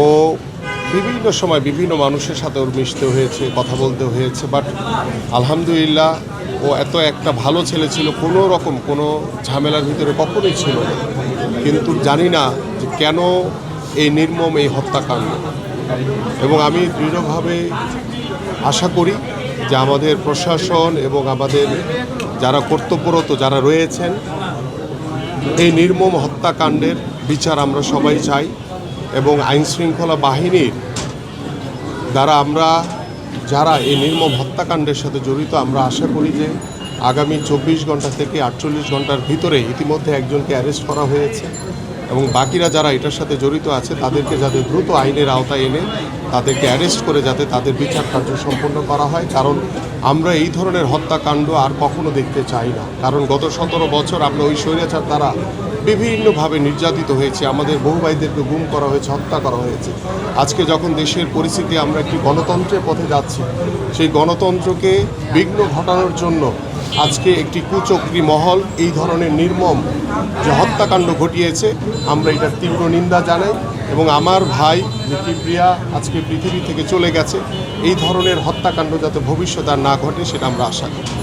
ও বিভিন্ন সময় বিভিন্ন মানুষের সাথে ওর মিশতে হয়েছে, কথা বলতে হয়েছে, বাট আলহামদুলিল্লাহ ও এত একটা ভালো ছেলে ছিল, কোনো রকম কোনো ঝামেলার ভিতরে কখনোই ছিল না। কিন্তু জানি না যে কেন এই নির্মম এই হত্যাকাণ্ড। এবং আমি দৃঢ়ভাবে আশা করি যে আমাদের প্রশাসন এবং আমাদের যারা কর্তব্যরত যারা রয়েছেন, এই নির্মম হত্যাকাণ্ডের বিচার আমরা সবাই চাই। এবং আইনশৃঙ্খলা বাহিনীর দ্বারা যারা এই নির্মম হত্যাকাণ্ডের সাথে জড়িত, আমরা আশা করি যে আগামী 24 ঘন্টা থেকে 48 ঘন্টার ভিতরে ইতিমধ্যে একজনকে অ্যারেস্ট করা হয়েছে এবং বাকিরা যারা এটার সাথে জড়িত আছে তাদেরকে যাতে দ্রুত আইনের আওতায় এনে তাদেরকে অ্যারেস্ট করে যাতে তাদের বিচার কার্য সম্পন্ন করা হয়। কারণ আমরা এই ধরনের হত্যাকাণ্ড আর কখনো দেখতে চাই না। কারণ গত 17 বছর আমরা ওই স্বৈরাচার দ্বারা বিভিন্নভাবে নির্যাতিত হয়েছে, আমাদের বহু ভাইদেরকে গুম করা হয়েছে, হত্যা করা হয়েছে। আজকে যখন দেশের পরিস্থিতি আমরা একটি গণতন্ত্রের পথে যাচ্ছি, সেই গণতন্ত্রকে বিঘ্ন ঘটানোর জন্য আজকে একটি কুচক্রী মহল এই ধরনের নির্মম যে হত্যাকাণ্ড ঘটিয়েছে, আমরা এটার তীব্র নিন্দা জানাই। এবং আমার ভাই যে কিবরিয়া আজকে পৃথিবী থেকে চলে গেছে, এই ধরনের হত্যাকাণ্ড যাতে ভবিষ্যতে আর না ঘটে সেটা আমরা আশা করি।